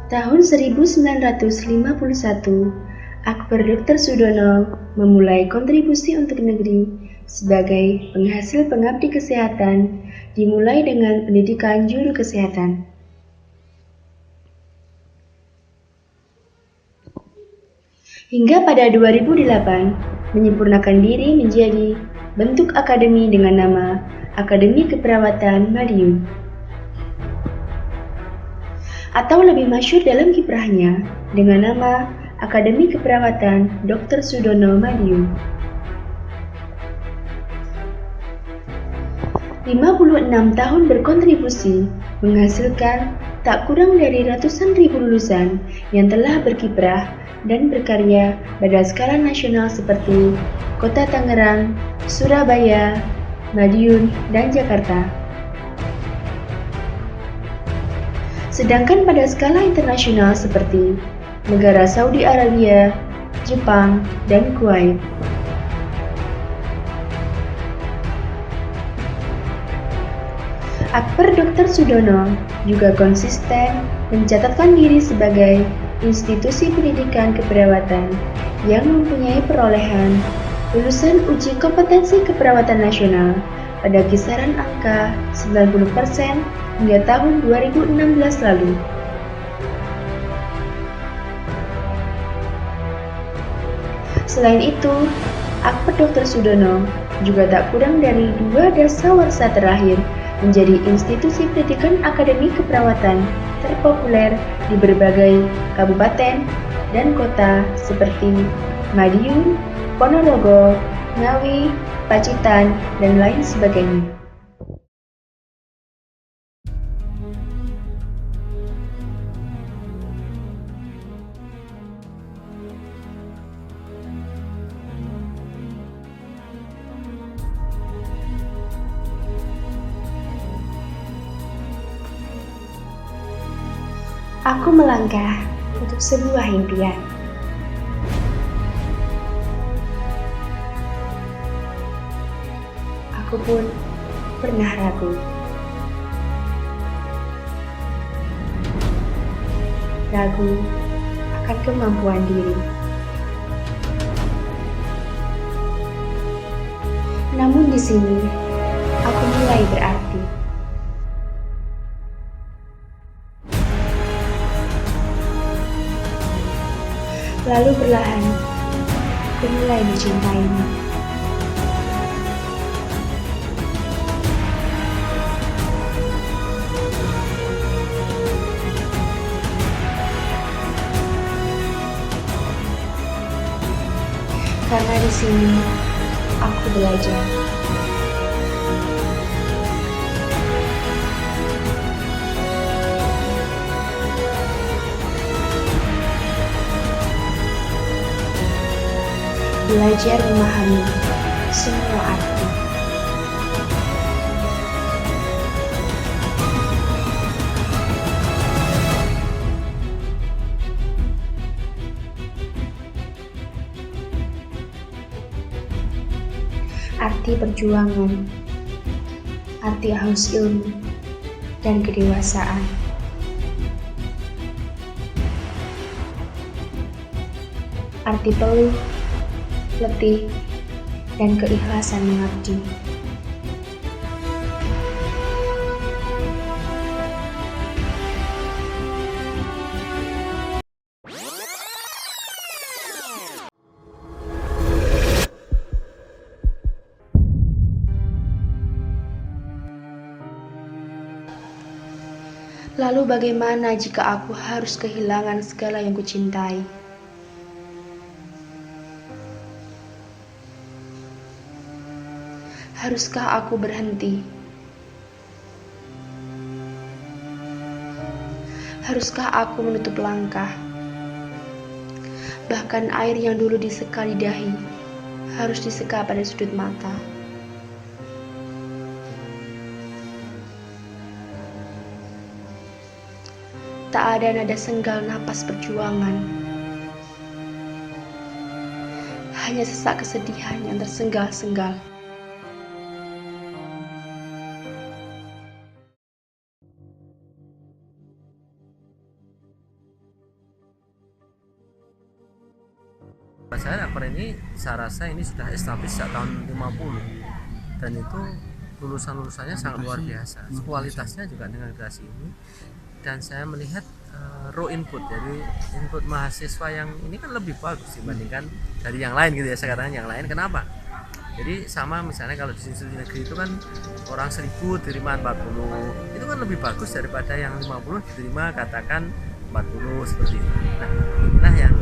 Tahun 1951, Akbar Dr. Sudono memulai kontribusi untuk negeri sebagai penghasil pengabdi kesehatan, dimulai dengan pendidikan juru kesehatan. Hingga pada 2008, menyempurnakan diri menjadi bentuk akademi dengan nama Akademi Keperawatan Madiun. Atau lebih masyhur dalam kiprahnya dengan nama Akademi Keperawatan Dr. Sudono Madiun. 56 tahun berkontribusi menghasilkan tak kurang dari ratusan ribu lulusan yang telah berkiprah dan berkarya pada skala nasional seperti Kota Tangerang, Surabaya, Madiun, dan Jakarta. Sedangkan pada skala internasional seperti negara Saudi Arabia, Jepang, dan Kuwait. Akbar Dr. Sudono juga konsisten mencatatkan diri sebagai institusi pendidikan keperawatan yang mempunyai perolehan lulusan uji kompetensi keperawatan nasional pada kisaran angka 90% hingga tahun 2016 lalu. Selain itu, Akbar Dr. Sudono juga tak kurang dari 2 dasawarsa terakhir menjadi institusi pendidikan akademi keperawatan terpopuler di berbagai kabupaten dan kota seperti Madiun, Ponorogo, Ngawi, Pacitan, dan lain sebagainya. Aku melangkah untuk sebuah impian. Aku pun pernah ragu. Ragu akan kemampuan diri. Namun di sini, aku mulai berarti. Lalu perlahan, aku mulai mencintainya. Karena di sini, aku belajar. Belajar memahami semua arti. Arti perjuangan, arti haus ilmu, dan kedewasaan. Arti peluh, letih, dan keikhlasan mengabdi. Lalu bagaimana jika aku harus kehilangan segala yang kucintai? Haruskah aku berhenti? Haruskah aku menutup langkah? Bahkan air yang dulu diseka di dahi harus diseka pada sudut mata. Tak ada nada senggal napas perjuangan. Hanya sesak kesedihan yang tersenggal-senggal. saya Akper ini saya rasa ini sudah established sejak tahun 50, dan itu lulusannya sangat luar biasa, kualitasnya juga dengan generasi ini. Dan saya melihat raw input, jadi input mahasiswa yang ini kan lebih bagus dibandingkan dari yang lain gitu ya, saya katakan yang lain. Kenapa? Jadi sama misalnya kalau di institusi negeri itu kan orang 1000 diterima 40, itu kan lebih bagus daripada yang 50 diterima katakan 40 seperti itu. Nah, inilah yang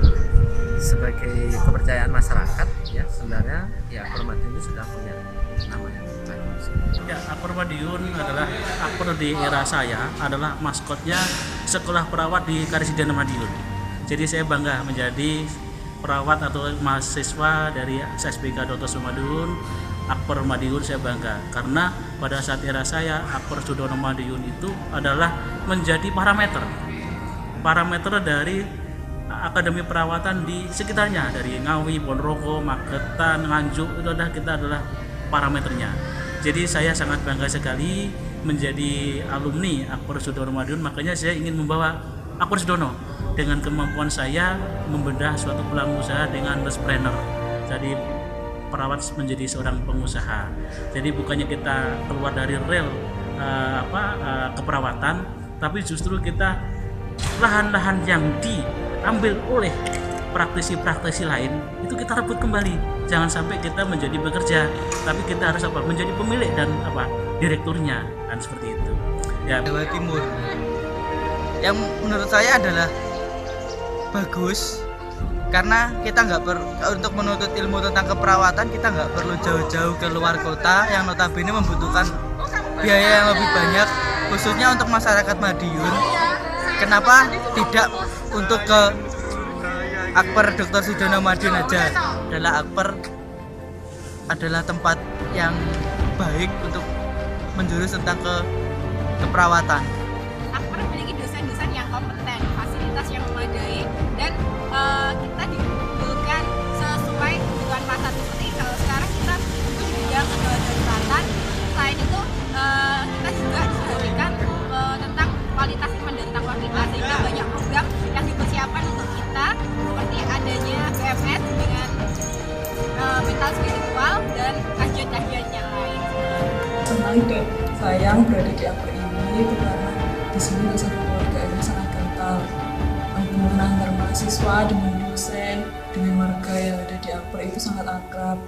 sebagai kepercayaan masyarakat ya, sebenarnya ya Akper Madiun itu sudah punya nama yang bagus. Ya, Akper Madiun adalah Akper di era saya adalah maskotnya sekolah perawat di Karesidenan Madiun. Jadi saya bangga menjadi perawat atau mahasiswa dari SSBK Dr. Madiun. Akper Madiun saya bangga karena pada saat era saya Akper Sudono Madiun itu adalah menjadi parameter dari akademi perawatan di sekitarnya, dari Ngawi, Ponorogo, Magetan, Nganjuk, itu adalah parameternya. Jadi saya sangat bangga sekali menjadi alumni Akper Sudono Madiun, makanya saya ingin membawa Akper Sudono dengan kemampuan saya membedah suatu peluang usaha dengan entrepreneur. Jadi perawat menjadi seorang pengusaha. Jadi bukannya kita keluar dari rel keperawatan, tapi justru kita lahan-lahan yang diambil oleh praktisi-praktisi lain itu kita rebut kembali. Jangan sampai kita menjadi bekerja, tapi kita harus menjadi pemilik dan direkturnya, kan seperti itu. Ya, Jawa Timur yang menurut saya adalah bagus karena kita untuk menuntut ilmu tentang keperawatan kita nggak perlu jauh-jauh ke luar kota yang notabene membutuhkan biaya yang lebih banyak, khususnya untuk masyarakat Madiun. Kenapa tidak untuk ke Akper Dr. Sudono Madiun aja? Akper adalah tempat yang baik untuk menjurus tentang keperawatan. Akper memiliki dosen-dosen yang kompeten, fasilitas yang memadai, dan kita diunggulkan sesuai kebutuhan pasar. Seperti kalau sekarang kita di bidang kesehatan, selain itu kita juga diberikan tentang kualitas dan tentang kualitas, sehingga banyak program yang dipersiapkan untuk kita, seperti adanya BMS dengan mental spiritual dan kajian-kajian yang lain. Senang dan sayang berada di Akper ini itu karena di sini rasa keluarganya sangat kental. Hubungan antar mahasiswa dengan dosen, dengan warga yang ada di Akper itu sangat akrab.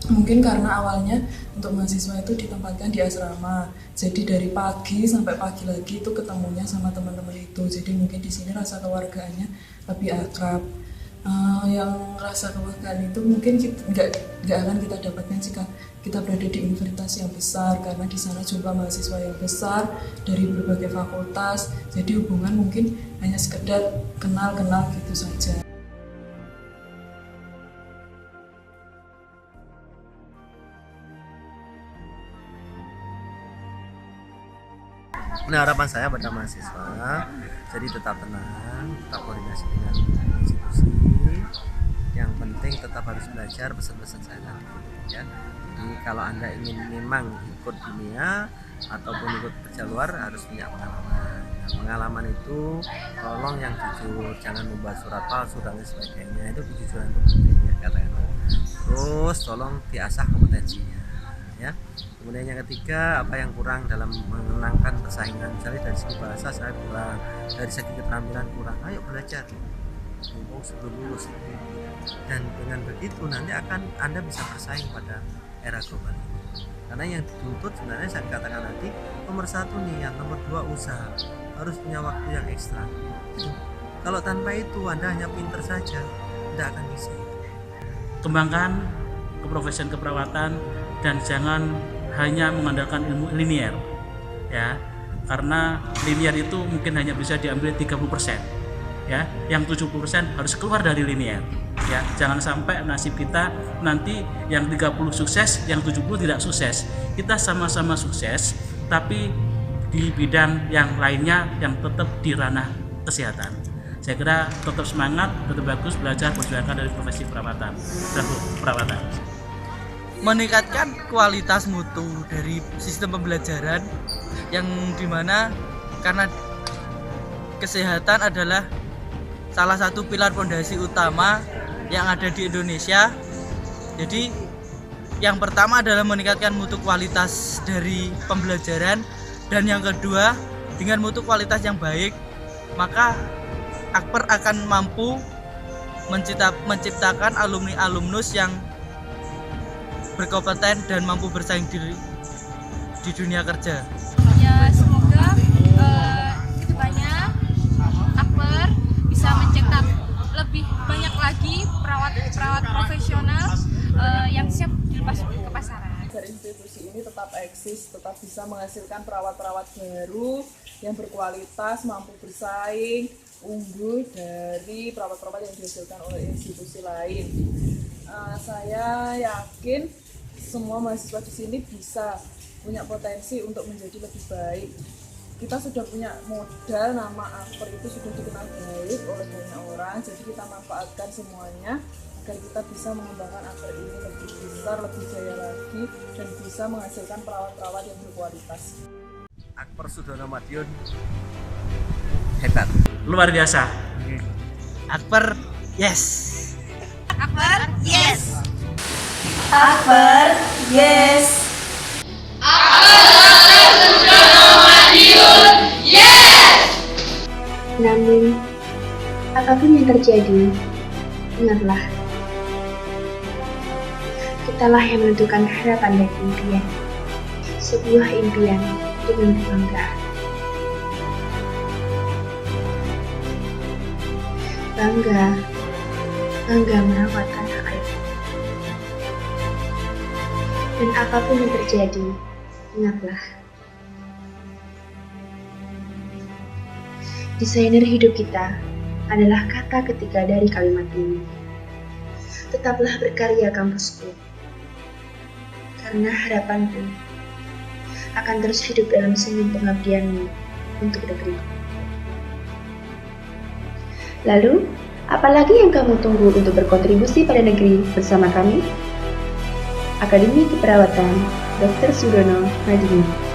Mungkin karena awalnya untuk mahasiswa itu ditempatkan di asrama, jadi dari pagi sampai pagi lagi itu ketemunya sama teman-teman itu. Jadi mungkin di sini rasa keluarganya lebih akrab. Yang rasa keluargaan itu mungkin nggak akan kita dapatkan jika kita berada di universitas yang besar, karena di sana jumlah mahasiswa yang besar dari berbagai fakultas. Jadi hubungan mungkin hanya sekedar kenal-kenal gitu saja. Nah, harapan saya pada mahasiswa, jadi tetap tenang, tetap koordinasi dengan institusi. Yang penting tetap harus belajar, pesan-pesan saya tadi ya. Jadi kalau Anda ingin memang ikut dunia ataupun ikut kerja luar harus punya pengalaman. Nah, pengalaman itu tolong yang jujur, jangan membuat surat palsu dan sebagainya. Itu kejujuran itu penting ya, katakan. Terus tolong diasah kompetensinya ya. Kemudian yang ketiga, apa yang kurang dalam mengenangkan persaingan, misalnya dari segi bahasa saya kurang, dari segi keterampilan kurang, ayo belajar sebelum lulus. Dan dengan begitu nanti akan Anda bisa bersaing pada era global ini. Karena yang dituntut sebenarnya saya katakan tadi, nomor 1 niat, nomor 2 usaha, harus punya waktu yang ekstra. Kalau tanpa itu Anda hanya pinter saja, tidak akan bisa. Kembangkan keprofesian keperawatan dan jangan hanya mengandalkan ilmu linear ya, karena linear itu mungkin hanya bisa diambil 30% ya, yang 70% harus keluar dari linear ya. Jangan sampai nasib kita nanti yang 30 sukses, yang 70 tidak sukses. Kita sama-sama sukses tapi di bidang yang lainnya yang tetap di ranah kesehatan. Saya kira tetap semangat, tetap bagus belajar, perjuangkan dari profesi perawatan. Meningkatkan kualitas mutu dari sistem pembelajaran yang dimana karena kesehatan adalah salah satu pilar fondasi utama yang ada di Indonesia. Jadi yang pertama adalah meningkatkan mutu kualitas dari pembelajaran, dan yang kedua dengan mutu kualitas yang baik maka Akper akan mampu menciptakan alumni-alumnus yang berkompeten dan mampu bersaing di dunia kerja. Ya, semoga kedepannya Akper bisa mencetak lebih banyak lagi perawat profesional yang siap dilepas ke pasaran. Agar institusi ini tetap eksis, tetap bisa menghasilkan perawat-perawat baru yang berkualitas, mampu bersaing, unggul dari perawat-perawat yang dihasilkan oleh institusi lain. Saya yakin semua mahasiswa di sini bisa punya potensi untuk menjadi lebih baik. Kita sudah punya modal, nama Akper itu sudah dikenal baik oleh banyak orang, jadi kita manfaatkan semuanya agar kita bisa mengembangkan Akper ini lebih besar, lebih jaya lagi, dan bisa menghasilkan perawat-perawat yang berkualitas. Akper Sudono Madiun hebat, Luar biasa. Akper, yes. Akper, yes. Akper, yes! Namun, apapun yang terjadi, ingatlah, kitalah yang menentukan harapan dan impian. Sebuah impian dengan kebanggaan. Bangga merawat tanah air. Dan apapun yang terjadi, ingatlah, desainer hidup kita adalah kata ketika dari kalimat ini. Tetaplah berkarya kampusku, karena harapanku akan terus hidup dalam senyum pengabdianmu untuk negeri. Lalu, apalagi yang kamu tunggu untuk berkontribusi pada negeri bersama kami? Akademi Keperawatan Dr. Sudono Madiun.